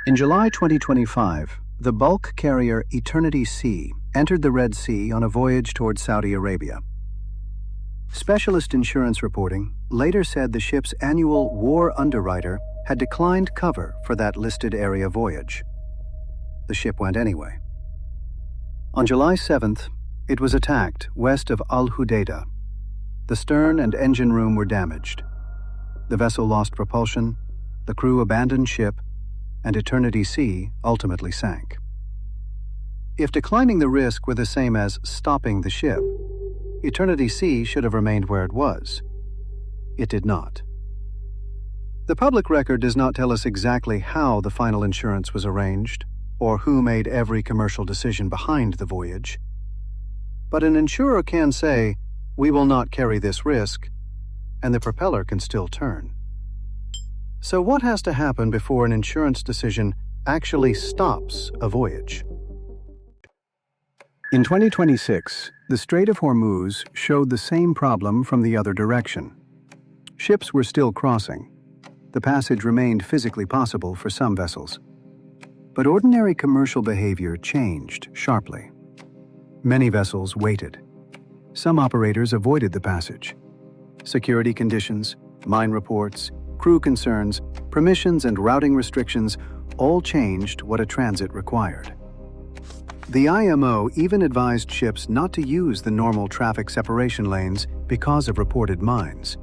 In July 2025, the bulk carrier Eternity Sea entered the Red Sea on a voyage toward Saudi Arabia. Specialist insurance reporting later said the ship's annual war underwriter had declined cover for that listed area voyage. The ship went anyway. On July 7th, it was attacked west of Al Hudaydah. The stern and engine room were damaged. The vessel lost propulsion, the crew abandoned ship, and Eternity Sea ultimately sank. If declining the risk were the same as stopping the ship, Eternity Sea should have remained where it was. It did not. The public record does not tell us exactly how the final insurance was arranged, or who made every commercial decision behind the voyage. But an insurer can say, "We will not carry this risk," and the propeller can still turn. So what has to happen before an insurance decision actually stops a voyage? In 2026, the Strait of Hormuz showed the same problem from the other direction. Ships were still crossing. The passage remained physically possible for some vessels. But ordinary commercial behavior changed sharply. Many vessels waited. Some operators avoided the passage. Security conditions, mine reports, crew concerns, permissions and routing restrictions all changed what a transit required. The IMO even advised ships not to use the normal traffic separation lanes because of reported mines.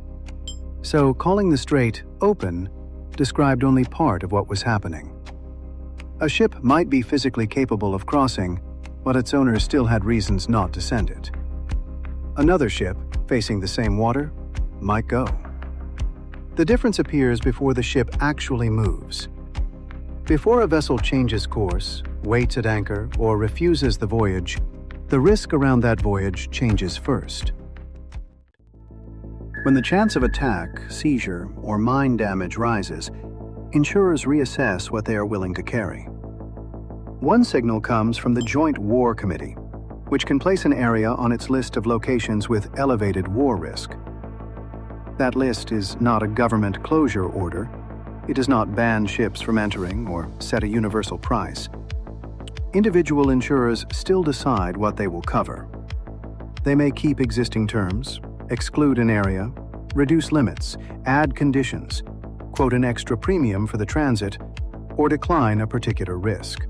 So calling the strait open described only part of what was happening. A ship might be physically capable of crossing, but its owner still had reasons not to send it. Another ship, facing the same water, might go. The difference appears before the ship actually moves. Before a vessel changes course, waits at anchor, or refuses the voyage, the risk around that voyage changes first. When the chance of attack, seizure, or mine damage rises, insurers reassess what they are willing to carry. One signal comes from the Joint War Committee, which can place an area on its list of locations with elevated war risk. That list is not a government closure order. It does not ban ships from entering or set a universal price. Individual insurers still decide what they will cover. They may keep existing terms, exclude an area, reduce limits, add conditions, quote an extra premium for the transit, or decline a particular risk.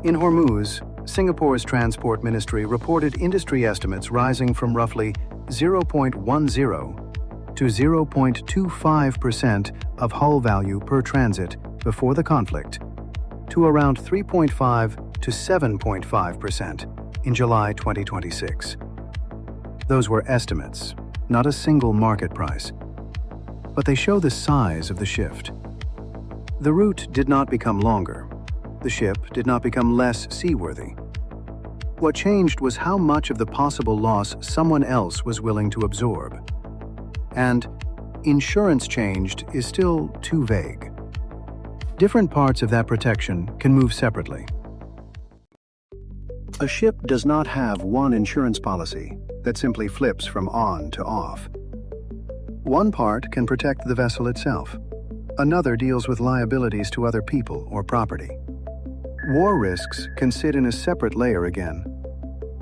In Hormuz, Singapore's Transport Ministry reported industry estimates rising from roughly 0.10 to 0.25% of hull value per transit before the conflict, to around 3.5 to 7.5% in July 2026. Those were estimates, not a single market price. But they show the size of the shift. The route did not become longer. The ship did not become less seaworthy. What changed was how much of the possible loss someone else was willing to absorb. And insurance changed is still too vague. Different parts of that protection can move separately. A ship does not have one insurance policy that simply flips from on to off. One part can protect the vessel itself. Another deals with liabilities to other people or property. War risks can sit in a separate layer again.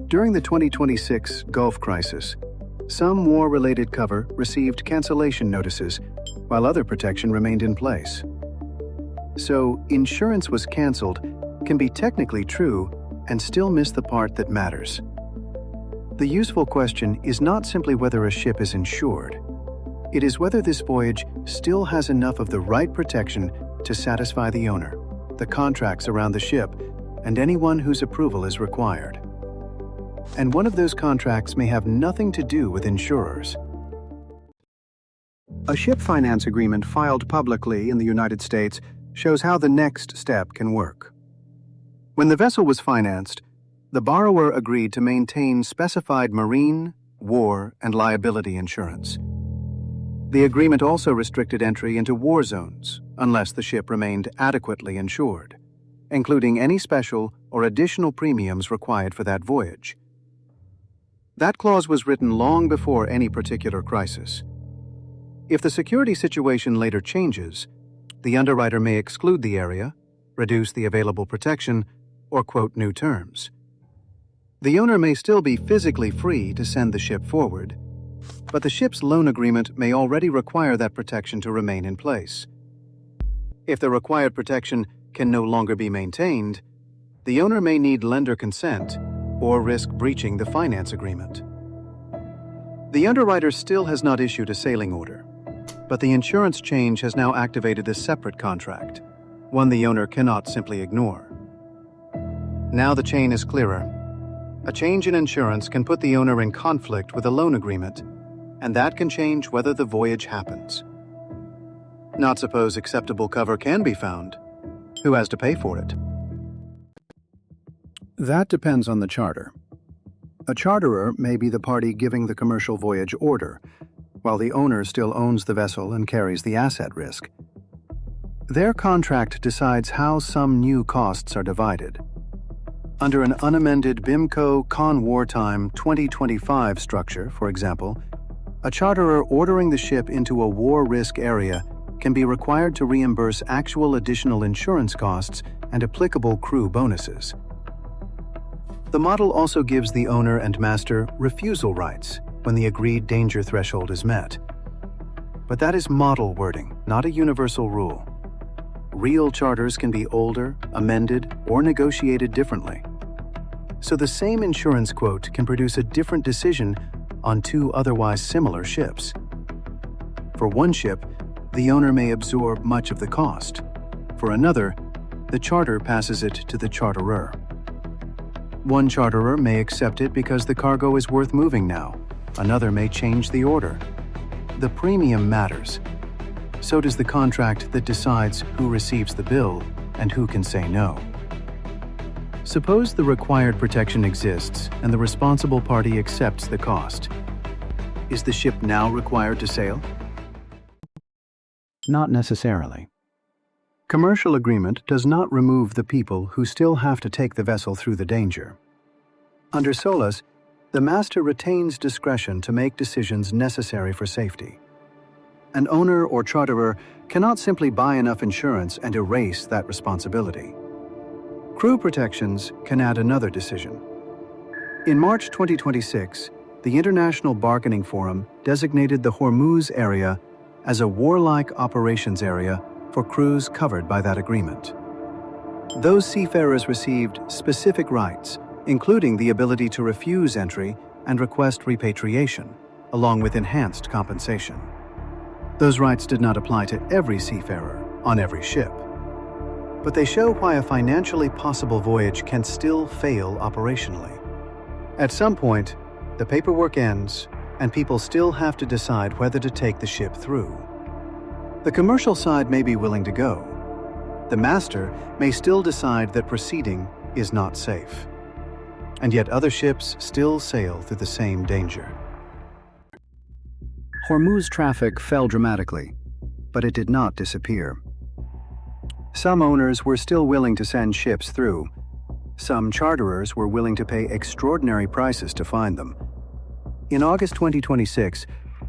During the 2026 Gulf crisis, some war-related cover received cancellation notices, while other protection remained in place. So, insurance was canceled can be technically true and still miss the part that matters. The useful question is not simply whether a ship is insured. It is whether this voyage still has enough of the right protection to satisfy the owner, the contracts around the ship, and anyone whose approval is required. And one of those contracts may have nothing to do with insurers. A ship finance agreement filed publicly in the United States shows how the next step can work. When the vessel was financed, the borrower agreed to maintain specified marine, war, and liability insurance. The agreement also restricted entry into war zones unless the ship remained adequately insured, including any special or additional premiums required for that voyage. That clause was written long before any particular crisis. If the security situation later changes, The underwriter may exclude the area, reduce the available protection, or quote new terms. The owner may still be physically free to send the ship forward, but the ship's loan agreement may already require that protection to remain in place. If the required protection can no longer be maintained, the owner may need lender consent or risk breaching the finance agreement. The underwriter still has not issued a sailing order, but the insurance change has now activated a separate contract, one the owner cannot simply ignore. Now the chain is clearer. A change in insurance can put the owner in conflict with a loan agreement, and that can change whether the voyage happens. Not suppose acceptable cover can be found. Who has to pay for it? That depends on the charter. A charterer may be the party giving the commercial voyage order, while the owner still owns the vessel and carries the asset risk. Their contract decides how some new costs are divided. Under an unamended BIMCO Con Wartime 2025 structure, for example, a charterer ordering the ship into a war risk area can be required to reimburse actual additional insurance costs and applicable crew bonuses. The model also gives the owner and master refusal rights when the agreed danger threshold is met. But that is model wording, not a universal rule. Real charters can be older, amended, or negotiated differently. So the same insurance quote can produce a different decision on two otherwise similar ships. For one ship, the owner may absorb much of the cost. For another, the charter passes it to the charterer. One charterer may accept it because the cargo is worth moving now. Another may change the order. The premium matters. So does the contract that decides who receives the bill and who can say no. Suppose the required protection exists and the responsible party accepts the cost. Is the ship now required to sail? Not necessarily. Commercial agreement does not remove the people who still have to take the vessel through the danger. Under SOLAS, the master retains discretion to make decisions necessary for safety. An owner or charterer cannot simply buy enough insurance and erase that responsibility. Crew protections can add another decision. In March 2026, the International Bargaining Forum designated the Hormuz area as a warlike operations area for crews covered by that agreement. Those seafarers received specific rights, including the ability to refuse entry and request repatriation, along with enhanced compensation. Those rights did not apply to every seafarer on every ship, but they show why a financially possible voyage can still fail operationally. At some point, the paperwork ends, and people still have to decide whether to take the ship through. The commercial side may be willing to go. The master may still decide that proceeding is not safe. And yet other ships still sail through the same danger. Hormuz traffic fell dramatically, but it did not disappear. Some owners were still willing to send ships through. Some charterers were willing to pay extraordinary prices to find them. In August 2026,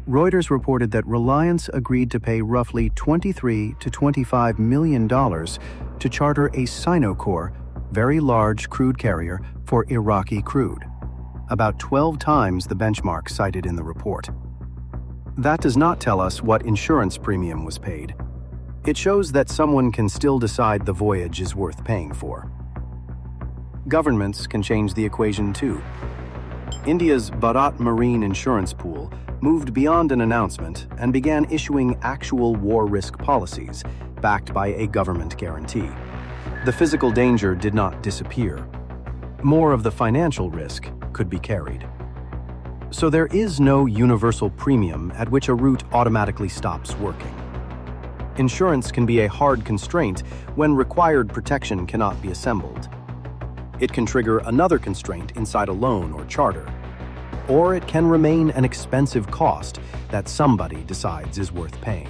Reuters reported that Reliance agreed to pay roughly $23 to $25 million to charter a Sinokor, very large crude carrier for Iraqi crude, about 12 times the benchmark cited in the report. That does not tell us what insurance premium was paid. It shows that someone can still decide the voyage is worth paying for. Governments can change the equation too. India's Bharat Marine Insurance Pool moved beyond an announcement and began issuing actual war risk policies, backed by a government guarantee. The physical danger did not disappear. More of the financial risk could be carried. So there is no universal premium at which a route automatically stops working. Insurance can be a hard constraint when required protection cannot be assembled. It can trigger another constraint inside a loan or charter, or it can remain an expensive cost that somebody decides is worth paying.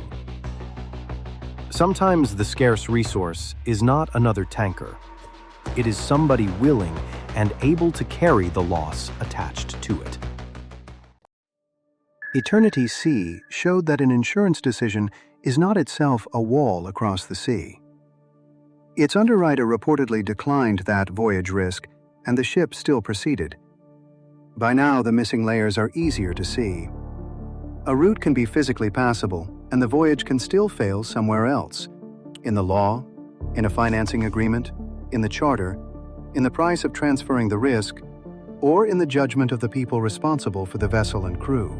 Sometimes the scarce resource is not another tanker. It is somebody willing and able to carry the loss attached to it. Eternity Sea showed that an insurance decision is not itself a wall across the sea. Its underwriter reportedly declined that voyage risk, and the ship still proceeded. By now, the missing layers are easier to see. A route can be physically passable, and the voyage can still fail somewhere else. In the law, in a financing agreement, in the charter, in the price of transferring the risk, or in the judgment of the people responsible for the vessel and crew.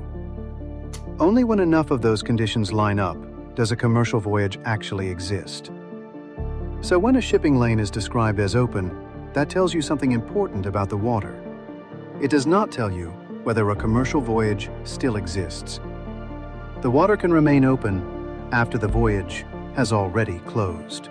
Only when enough of those conditions line up does a commercial voyage actually exist. So when a shipping lane is described as open, that tells you something important about the water. It does not tell you whether a commercial voyage still exists. The water can remain open after the voyage has already closed.